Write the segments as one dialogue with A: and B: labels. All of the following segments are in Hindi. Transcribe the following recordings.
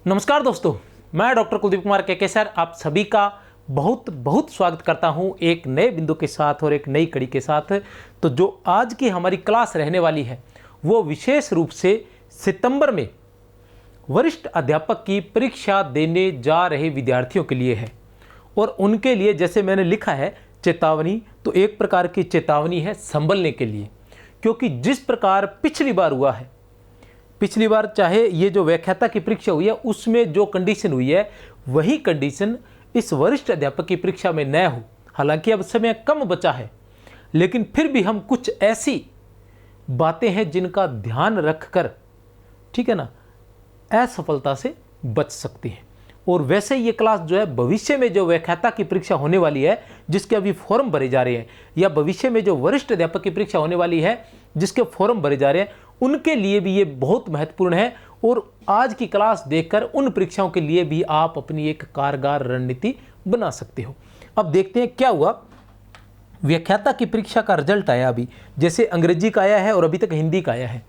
A: नमस्कार दोस्तों, मैं डॉक्टर कुलदीप कुमार के सर आप सभी का बहुत बहुत स्वागत करता हूं एक नए बिंदु के साथ और एक नई कड़ी के साथ। तो जो आज की हमारी क्लास रहने वाली है वो विशेष रूप से सितंबर में वरिष्ठ अध्यापक की परीक्षा देने जा रहे विद्यार्थियों के लिए है। और उनके लिए जैसे मैंने लिखा है चेतावनी, तो एक प्रकार की चेतावनी है संभलने के लिए, क्योंकि जिस प्रकार पिछली बार हुआ है, पिछली बार चाहे ये जो व्याख्याता की परीक्षा हुई है उसमें जो कंडीशन हुई है वही कंडीशन इस वरिष्ठ अध्यापक की परीक्षा में न हो। हालांकि अब समय कम बचा है, लेकिन फिर भी हम कुछ ऐसी बातें हैं जिनका ध्यान रखकर, ठीक है ना, असफलता से बच सकते हैं। और वैसे ये क्लास जो है भविष्य में जो व्याख्याता की परीक्षा होने वाली है जिसके अभी फॉर्म भरे जा रहे हैं, या भविष्य में जो वरिष्ठ अध्यापक की परीक्षा होने वाली है जिसके फॉर्म भरे जा रहे हैं, उनके लिए भी ये बहुत महत्वपूर्ण है। और आज की क्लास देखकर उन परीक्षाओं के लिए भी आप अपनी एक कारगर रणनीति बना सकते हो। अब देखते हैं क्या हुआ। व्याख्याता की परीक्षा का रिजल्ट आया अभी, जैसे अंग्रेजी का आया है और अभी तक हिंदी का आया है।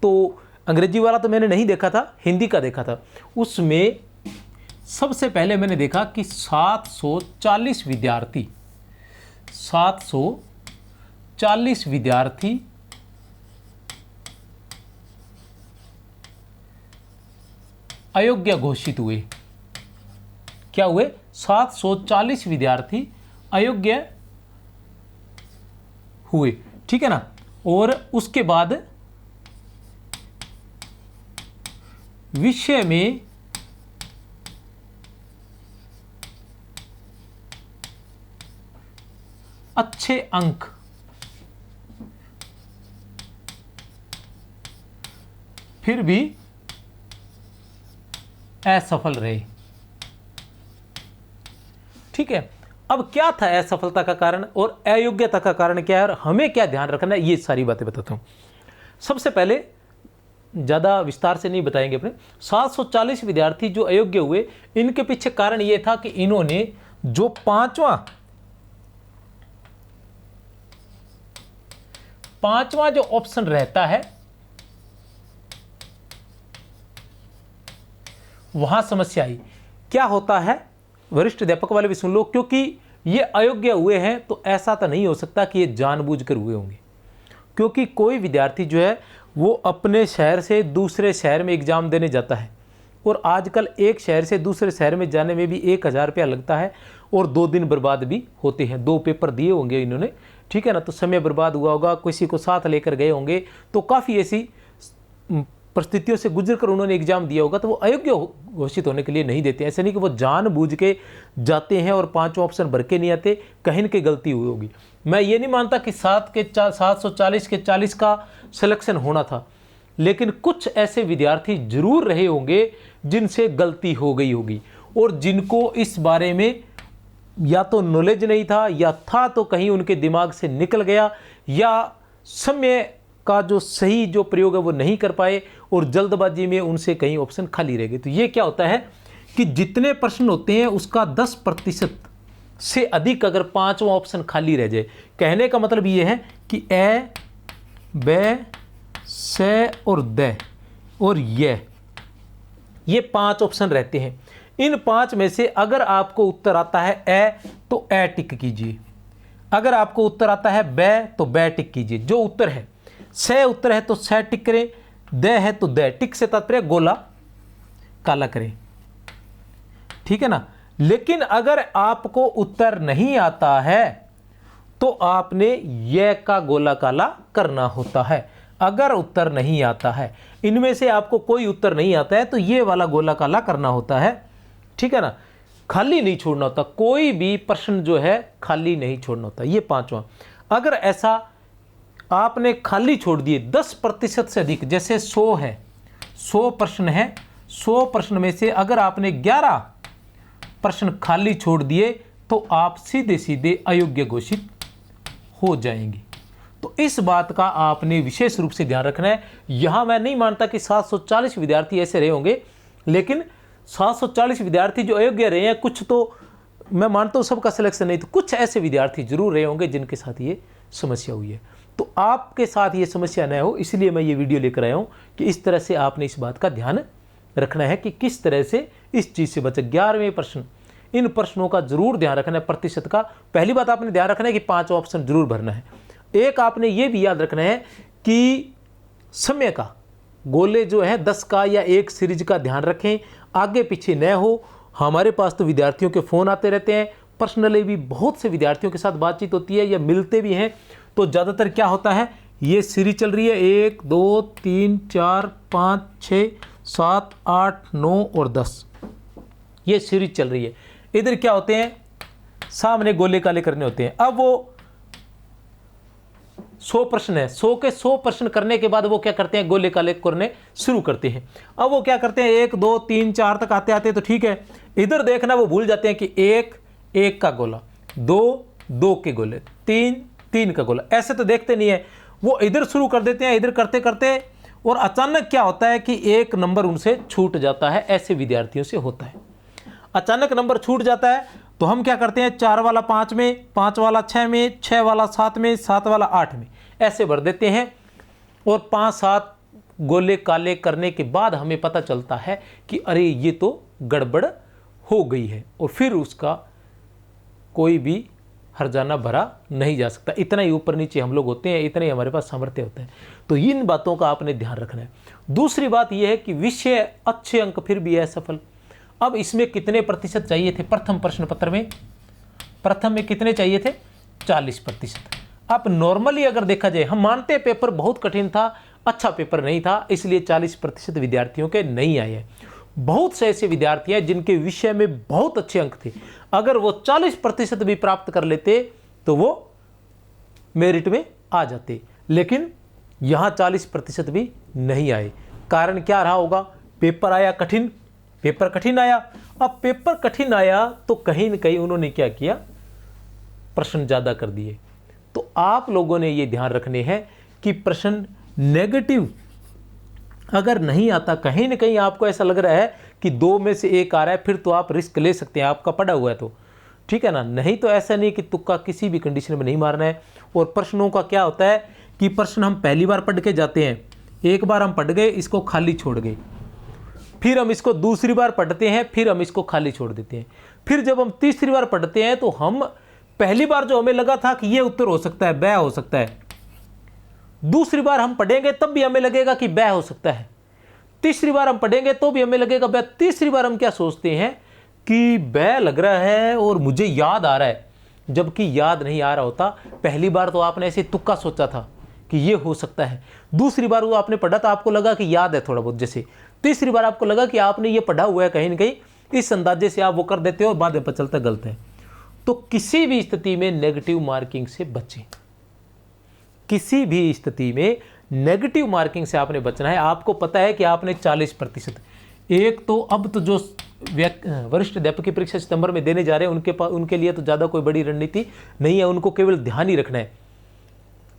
A: तो अंग्रेजी वाला तो मैंने नहीं देखा था, हिंदी का देखा था। उसमें सबसे पहले मैंने देखा कि 740 विद्यार्थी अयोग्य घोषित हुए। क्या हुए? 740 विद्यार्थी अयोग्य हुए, ठीक है ना। और उसके बाद विषय में अच्छे अंक फिर भी असफल रहे, ठीक है। अब क्या था असफलता का कारण और अयोग्यता का कारण क्या है और हमें क्या ध्यान रखना है, ये सारी बातें बताता हूं। सबसे पहले ज़्यादा विस्तार से नहीं बताएंगे अपने। 740 विद्यार्थी जो अयोग्य हुए, इनके पीछे कारण ये था कि इन्होंने जो पांचवा जो ऑप्शन रहता है वहां समस्या आई। क्या होता है, वरिष्ठ अध्यापक वाले भी सुन लो, क्योंकि ये अयोग्य हुए हैं तो ऐसा तो नहीं हो सकता कि ये जानबूझकर हुए होंगे। क्योंकि कोई विद्यार्थी जो है वो अपने शहर से दूसरे शहर में एग्जाम देने जाता है, और आजकल एक शहर से दूसरे शहर में जाने में भी 1000 रुपया लगता है और 2 दिन बर्बाद भी होते हैं। 2 पेपर दिए होंगे इन्होंने, ठीक है ना, तो समय बर्बाद हुआ होगा, किसी को साथ लेकर गए होंगे, तो काफ़ी ऐसी परिस्थितियों से गुजरकर उन्होंने एग्जाम दिया होगा, तो वो अयोग्य घोषित होने के लिए नहीं देते। ऐसे नहीं कि वो जानबूझ के जाते हैं और 5 ऑप्शन भर के नहीं आते, कहीं न कहीं गलती हुई होगी। मैं ये नहीं मानता कि 740 के 40 का सिलेक्शन होना था, लेकिन कुछ ऐसे विद्यार्थी जरूर रहे होंगे जिनसे गलती हो गई होगी और जिनको इस बारे में या तो नॉलेज नहीं था, या था तो कहीं उनके दिमाग से निकल गया, या समय का जो सही जो प्रयोग है वो नहीं कर पाए और जल्दबाजी में उनसे कहीं ऑप्शन खाली रह गए। तो ये क्या होता है कि जितने प्रश्न होते हैं उसका 10% से अधिक अगर 5वां ऑप्शन खाली रह जाए, कहने का मतलब ये है कि ए, ब, से और द और ये 5 ऑप्शन रहते हैं। इन 5 में से अगर आपको उत्तर आता है ए तो ए टिक कीजिए, अगर आपको उत्तर आता है ब तो ब टिक कीजिए। जो उत्तर है से उत्तर है तो से टिक करें, द है तो द टिक से तात्पर्य गोला काला करें, ठीक है ना। लेकिन अगर आपको उत्तर नहीं आता है तो आपने यह का गोला काला करना होता है। अगर उत्तर नहीं आता है, इनमें से आपको कोई उत्तर नहीं आता है, तो ये वाला गोला काला करना होता है, ठीक है ना। खाली नहीं छोड़ना होता, कोई भी प्रश्न जो है खाली नहीं छोड़ना होता। ये 5वां। अगर ऐसा आपने खाली छोड़ दिए 10% से अधिक, जैसे 100 है, 100 प्रश्न है, 100 प्रश्न में से अगर आपने 11 प्रश्न खाली छोड़ दिए तो आप सीधे सीधे अयोग्य घोषित हो जाएंगे। तो इस बात का आपने विशेष रूप से ध्यान रखना है। यहां मैं नहीं मानता कि 740 विद्यार्थी ऐसे रहे होंगे, लेकिन 740 विद्यार्थी जो अयोग्य रहे हैं, कुछ तो मैं मानता हूं सबका सिलेक्शन नहीं, तो कुछ ऐसे विद्यार्थी जरूर रहे होंगे जिनके साथ ये समस्या हुई है। तो आपके साथ ये समस्या न हो, इसलिए मैं ये वीडियो लेकर आया हूं कि इस तरह से आपने इस बात का ध्यान रखना है कि किस तरह से इस चीज़ से बचे। 11वें प्रश्न, इन प्रश्नों का जरूर ध्यान रखना है प्रतिशत का। पहली बात आपने ध्यान रखना है कि 5 ऑप्शन जरूर भरना है। एक आपने ये भी याद रखना है कि समय का गोले जो है 10 का या एक सीरीज का ध्यान रखें, आगे पीछे न हो। हमारे पास तो विद्यार्थियों के फ़ोन आते रहते हैं, पर्सनली भी बहुत से विद्यार्थियों के साथ बातचीत होती है या मिलते भी हैं, तो ज़्यादातर क्या होता है, ये सीरीज चल रही है 1 2 3 4 5 6 7 8 9 और 10, ये सीरीज चल रही है। इधर क्या होते हैं, सामने गोले काले करने होते हैं। अब वो 100 प्रश्न है, 100 के 100 प्रश्न करने के बाद वो क्या करते हैं, गोले काले करने शुरू करते हैं। अब वो क्या करते हैं, 1 2 3 4 तक आते आते तो ठीक है, इधर देखना वो भूल जाते हैं कि 1 1 का गोला, 2 2 के गोले, 3 3 का गोला, ऐसे तो देखते नहीं है। वो इधर शुरू कर देते हैं, इधर करते करते, और अचानक क्या होता है कि एक नंबर उनसे छूट जाता है। ऐसे विद्यार्थियों से होता है, अचानक नंबर छूट जाता है तो हम क्या करते हैं, 4 वाला 5 में, 5 वाला 6 में, 6 वाला 7 में, 7 वाला 8 में, ऐसे भर देते हैं। और 5-7 गोले काले करने के बाद हमें पता चलता है कि अरे ये तो गड़बड़ हो गई है, और फिर उसका कोई भी हर्जाना भरा नहीं जा सकता। इतना ही ऊपर नीचे हम लोग होते हैं, इतना ही हमारे पास सामर्थ्य होता है। तो इन बातों का आपने ध्यान रखना है। दूसरी बात यह है कि विषय अच्छे अंक फिर भी असफल। अब इसमें कितने प्रतिशत चाहिए थे, प्रथम प्रश्न पत्र में, प्रथम में कितने चाहिए थे, 40%। अब नॉर्मली अगर देखा जाए, हम मानते हैं पेपर बहुत कठिन था, अच्छा पेपर नहीं था, इसलिए 40% विद्यार्थियों के नहीं आए हैं। बहुत से ऐसे विद्यार्थी हैं जिनके विषय में बहुत अच्छे अंक थे, अगर वो 40% भी प्राप्त कर लेते तो वो मेरिट में आ जाते, लेकिन यहाँ 40% भी नहीं आए। कारण क्या रहा होगा, पेपर आया कठिन, पेपर कठिन आया। अब पेपर कठिन आया तो कहीं न कहीं उन्होंने क्या किया, प्रश्न ज़्यादा कर दिए। तो आप लोगों ने ये ध्यान रखने हैं कि प्रश्न नेगेटिव अगर नहीं आता, कहीं न कहीं आपको ऐसा लग रहा है कि 2 में से 1 आ रहा है, फिर तो आप रिस्क ले सकते हैं, आपका पड़ा हुआ है तो ठीक है ना। नहीं तो ऐसा नहीं कि तुक्का किसी भी कंडीशन में नहीं मारना है। और प्रश्नों का क्या होता है कि प्रश्न हम पहली बार पढ़ के जाते हैं, एक बार हम पढ़ गए, इसको खाली छोड़ गए, फिर हम इसको दूसरी बार पढ़ते हैं, फिर हम इसको खाली छोड़ देते हैं, फिर जब हम तीसरी बार पढ़ते हैं तो हम पहली बार जो हमें लगा था कि ये उत्तर हो सकता है, ब हो सकता है, दूसरी बार हम पढ़ेंगे तब भी हमें लगेगा कि ब हो सकता है, तीसरी बार हम पढ़ेंगे तो भी हमें लगेगा ब। तीसरी बार हम क्या सोचते हैं कि ब लग रहा है और मुझे याद आ रहा है, जबकि याद नहीं आ रहा होता। पहली बार तो आपने ऐसे तुक्का सोचा था कि ये हो सकता है, दूसरी बार वो आपने पढ़ा था, आपको लगा कि याद है थोड़ा बहुत जैसे, तीसरी बार आपको लगा कि आपने ये पढ़ा हुआ है कहीं ना कहीं, इस अंदाजे से आप वो कर देते हो और बाद में पता चलता गलत है। तो किसी भी स्थिति में नेगेटिव मार्किंग से बचें, किसी भी स्थिति में नेगेटिव मार्किंग से आपने बचना है। आपको पता है कि आपने 40%, एक तो अब तो जो वरिष्ठ अध्यापक की परीक्षा सितंबर में देने जा रहे हैं उनके लिए तो ज़्यादा कोई बड़ी रणनीति नहीं है, उनको केवल ध्यान ही रखना है।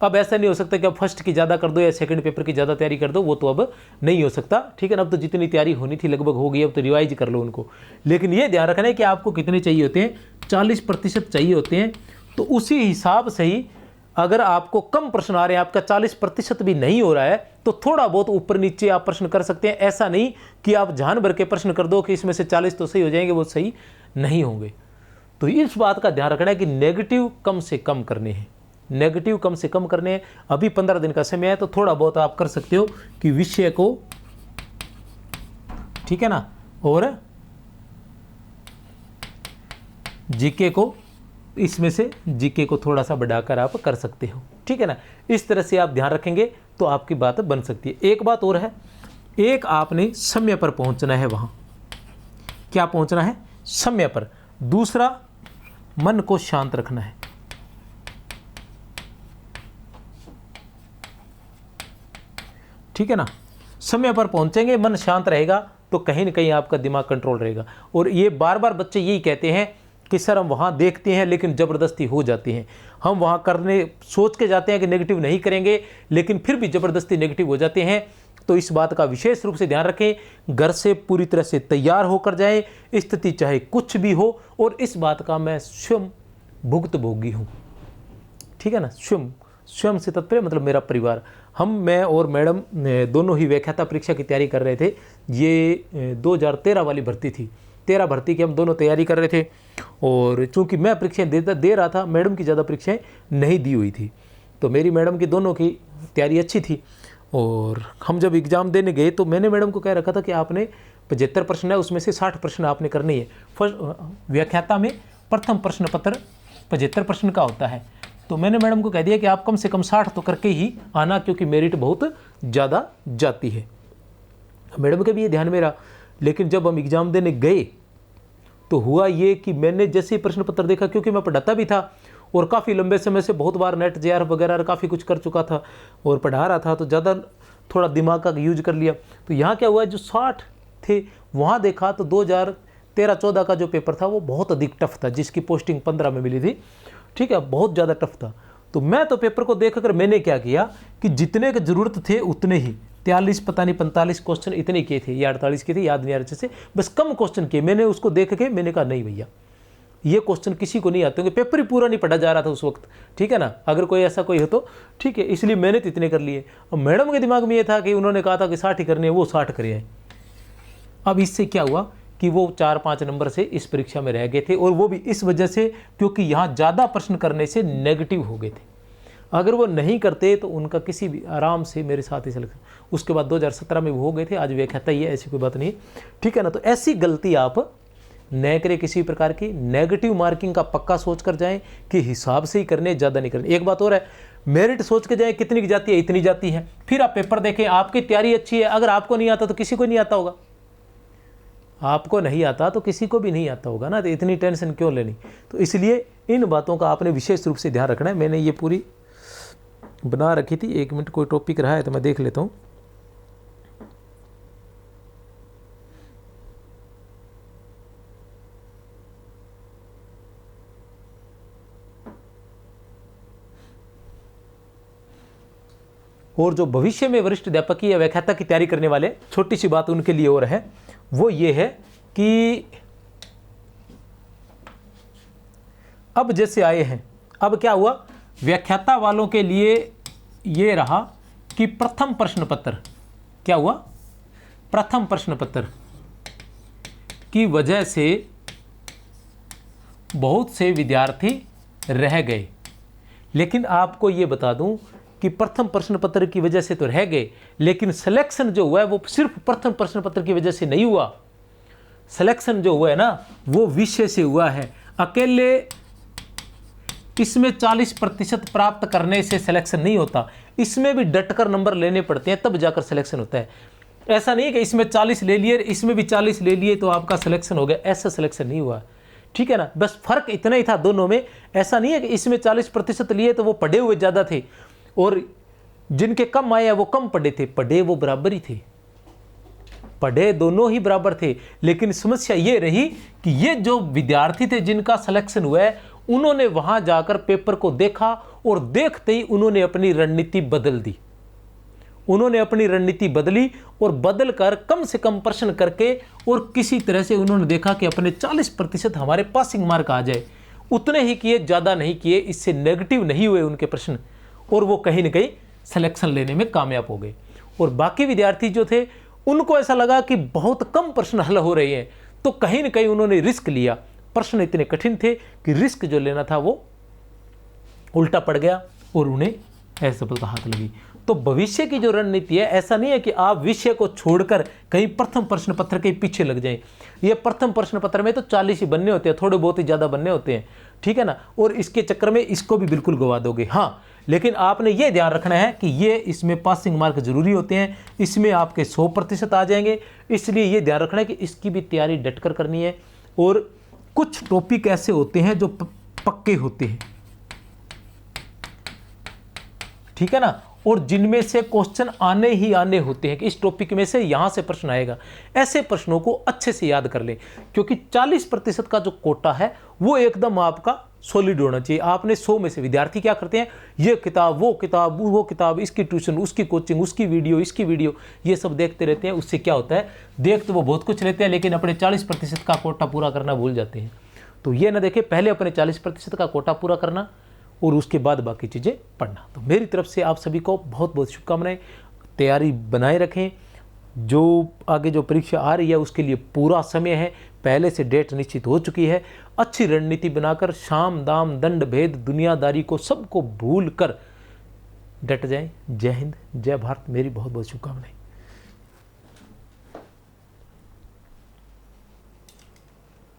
A: अब ऐसा नहीं हो सकता कि अब फर्स्ट की ज़्यादा कर दो या सेकंड पेपर की ज़्यादा तैयारी कर दो, वो तो अब नहीं हो सकता, ठीक है ना। अब तो जितनी तैयारी होनी थी लगभग हो गई, अब तो रिवाइज कर लो उनको। लेकिन ये ध्यान रखना है कि आपको कितने चाहिए होते हैं, 40% चाहिए होते हैं। तो उसी हिसाब से ही अगर आपको कम प्रश्न आ रहे हैं, आपका 40% भी नहीं हो रहा है, तो थोड़ा बहुत ऊपर नीचे आप प्रश्न कर सकते हैं। ऐसा नहीं कि आप जान भर के प्रश्न कर दो कि इसमें से 40 तो सही हो जाएंगे, वो सही नहीं होंगे। तो इस बात का ध्यान रखना है कि नेगेटिव कम से कम करने हैं, नेगेटिव कम से कम करने हैं। अभी 15 दिन का समय है, तो थोड़ा बहुत आप कर सकते हो कि विषय को, ठीक है ना, और जीके को, इसमें से जीके को थोड़ा सा बढ़ाकर आप कर सकते हो, ठीक है ना। इस तरह से आप ध्यान रखेंगे तो आपकी बात बन सकती है। एक बात और है, एक आपने समय पर पहुंचना है, वहां क्या पहुंचना है, समय पर। दूसरा, मन को शांत रखना है, ठीक है ना। समय पर पहुंचेंगे, मन शांत रहेगा तो कहीं ना कहीं आपका दिमाग कंट्रोल रहेगा। और ये बार बार बच्चे यही कहते हैं कि सर हम वहाँ देखते हैं लेकिन ज़बरदस्ती हो जाती है, हम वहाँ करने सोच के जाते हैं कि नेगेटिव नहीं करेंगे, लेकिन फिर भी ज़बरदस्ती नेगेटिव हो जाते हैं। तो इस बात का विशेष रूप से ध्यान रखें, घर से पूरी तरह से तैयार होकर जाएं, स्थिति चाहे कुछ भी हो। और इस बात का मैं स्वयं भुगतभोगी हूँ, ठीक है ना, स्वयं स्वयं से तात्पर्य मतलब मेरा परिवार, मैं और मैडम दोनों ही व्याख्याता परीक्षा की तैयारी कर रहे थे। ये 2013 वाली भर्ती थी, 13 भर्ती की हम दोनों तैयारी कर रहे थे। और चूंकि मैं परीक्षाएं दे रहा था, मैडम की ज़्यादा परीक्षाएं नहीं दी हुई थी, तो मेरी मैडम की दोनों की तैयारी अच्छी थी। और हम जब एग्ज़ाम देने गए तो मैंने मैडम को कह रखा था कि आपने 75 प्रश्न है, उसमें से 60 प्रश्न आपने करने हैं। फर्स्ट व्याख्याता में प्रथम प्रश्न पत्र 75 प्रश्न का होता है, तो मैंने मैडम को कह दिया कि आप कम से कम 60 तो करके ही आना, क्योंकि मेरिट बहुत ज़्यादा जाती है। मैडम के भी ये ध्यान में रहा। लेकिन जब हम एग्ज़ाम देने गए तो हुआ ये कि मैंने जैसे ही प्रश्न पत्र देखा, क्योंकि मैं पढ़ाता भी था और काफ़ी लंबे समय से बहुत बार नेट JR वगैरह काफ़ी कुछ कर चुका था और पढ़ा रहा था, तो ज़्यादा थोड़ा दिमाग का यूज कर लिया। तो यहाँ क्या हुआ, जो 60 थे वहाँ देखा तो 2013-14 का जो पेपर था वो बहुत अधिक टफ था, जिसकी पोस्टिंग 15 में मिली थी। ठीक है, बहुत ज़्यादा टफ था। तो मैं तो पेपर को देखकर मैंने क्या किया कि जितने की ज़रूरत थे उतने ही 43 पता नहीं 45 क्वेश्चन इतने किए थे या 48 किए थे, याद नहीं आ रहे अच्छे से, बस कम क्वेश्चन किए। मैंने उसको देख के मैंने कहा नहीं भैया ये क्वेश्चन किसी को नहीं आते होंगे, पेपर ही पूरा नहीं पढ़ा जा रहा था उस वक्त। ठीक है ना, अगर कोई ऐसा कोई हो तो ठीक है, इसलिए मैंने तो इतने कर लिए। अब मैडम के दिमाग में ये था कि उन्होंने कहा था कि 60 ही करने हैं, वो 60 करे हैं। अब इससे क्या हुआ कि वो 4-5 नंबर से इस परीक्षा में रह गए थे, और वो भी इस वजह से क्योंकि यहाँ ज़्यादा प्रश्न करने से नेगेटिव हो गए थे। अगर वो नहीं करते तो उनका किसी भी आराम से मेरे साथ ही सिलेक्शन, उसके बाद 2017 में वो हो गए थे। आज व्याख्याता ही है, ऐसी कोई बात नहीं। ठीक है ना, तो ऐसी गलती आप न करें किसी प्रकार की। नेगेटिव मार्किंग का पक्का सोच कर जाएं कि हिसाब से ही करने, ज़्यादा नहीं करने। एक बात और है, मेरिट सोच के जाएं कितनी की जाती है, इतनी जाती है। फिर आप पेपर देखें, आपकी तैयारी अच्छी है, अगर आपको नहीं आता तो किसी को नहीं आता होगा, आपको नहीं आता तो किसी को भी नहीं आता होगा ना, तो इतनी टेंशन क्यों लेनी। तो इसलिए इन बातों का आपने विशेष रूप से ध्यान रखना है। मैंने ये पूरी बना रखी थी, 1 मिनट कोई टॉपिक रहा है तो मैं देख लेता हूँ। और जो भविष्य में वरिष्ठ अध्यापक या व्याख्याता की तैयारी करने वाले, छोटी सी बात उनके लिए और है, वो ये है कि अब जैसे आए हैं, अब क्या हुआ व्याख्याता वालों के लिए ये रहा कि प्रथम प्रश्न पत्र, क्या हुआ, प्रथम प्रश्न पत्र की वजह से बहुत से विद्यार्थी रह गए। लेकिन आपको ये बता दूं कि प्रथम प्रश्न पत्र की वजह से तो रह गए, लेकिन सिलेक्शन जो हुआ है वो सिर्फ प्रथम प्रश्न पत्र की वजह से नहीं हुआ। सिलेक्शन जो हुआ है ना वो विषय से हुआ है। अकेले इसमें 40% प्राप्त करने से सिलेक्शन नहीं होता, इसमें भी डटकर नंबर लेने पड़ते हैं, तब जाकर सिलेक्शन होता है। ऐसा नहीं है कि इसमें 40 ले लिए इसमें भी 40 ले लिए तो आपका सिलेक्शन हो गया, ऐसा सिलेक्शन नहीं हुआ। ठीक है ना, बस फर्क इतना ही था दोनों में। ऐसा नहीं है कि इसमें 40% लिए तो वो पढ़े हुए ज़्यादा थे और जिनके कम आए वो कम पढ़े थे, पढ़े वो बराबर ही थे, पढ़े दोनों ही बराबर थे। लेकिन समस्या ये रही कि ये जो विद्यार्थी थे जिनका सिलेक्शन हुआ है, उन्होंने वहां जाकर पेपर को देखा और देखते ही उन्होंने अपनी रणनीति बदल दी। उन्होंने अपनी रणनीति बदली और बदल कर कम से कम प्रश्न करके और किसी तरह से उन्होंने देखा कि अपने 40% हमारे पासिंग मार्क आ जाए, उतने ही किए, ज़्यादा नहीं किए। इससे नेगेटिव नहीं हुए उनके प्रश्न और वो कहीं ना कहीं सिलेक्शन लेने में कामयाब हो गए। और बाकी विद्यार्थी जो थे उनको ऐसा लगा कि बहुत कम प्रश्न हल हो रहे हैं, तो कहीं ना कहीं उन्होंने रिस्क लिया। प्रश्न इतने कठिन थे कि रिस्क जो लेना था वो उल्टा पड़ गया और उन्हें असफलता हाथ लगी। तो भविष्य की जो रणनीति है, ऐसा नहीं है कि आप विषय को छोड़कर कहीं प्रथम प्रश्न पत्र के पीछे लग जाएं। ये प्रथम प्रश्न पत्र में तो 40 ही बनने होते हैं, थोड़े बहुत ही ज़्यादा बनने होते हैं। ठीक है ना, और इसके चक्कर में इसको भी बिल्कुल गवा दोगे। हाँ, लेकिन आपने ये ध्यान रखना है कि ये इसमें पासिंग मार्क जरूरी होते हैं, इसमें आपके 100% आ जाएंगे। इसलिए ये ध्यान रखना है कि इसकी भी तैयारी डटकर करनी है। और कुछ टॉपिक ऐसे होते हैं जो पक्के होते हैं, ठीक है ना, और जिनमें से क्वेश्चन आने ही आने होते हैं कि इस टॉपिक में से यहां से प्रश्न आएगा। ऐसे प्रश्नों को अच्छे से याद कर लें, क्योंकि 40% का जो कोटा है वो एकदम आपका सॉलिड होना चाहिए। आपने 100 में से, विद्यार्थी क्या करते हैं, ये किताब वो किताब वो किताब, इसकी ट्यूशन उसकी कोचिंग उसकी वीडियो इसकी वीडियो, ये सब देखते रहते हैं। उससे क्या होता है, देख तो वो बहुत कुछ लेते हैं लेकिन अपने 40% का कोटा पूरा करना भूल जाते हैं। तो ये ना देखें, पहले अपने 40% का कोटा पूरा करना, और उसके बाद बाकी चीज़ें पढ़ना। तो मेरी तरफ से आप सभी को बहुत बहुत शुभकामनाएं। तैयारी बनाए रखें, जो आगे जो परीक्षा आ रही है उसके लिए पूरा समय है, पहले से डेट निश्चित हो चुकी है। अच्छी रणनीति बनाकर शाम दाम दंड भेद दुनियादारी को सबको भूल कर डट जाएं। जय हिंद, जय भारत, मेरी बहुत बहुत शुभकामनाएं।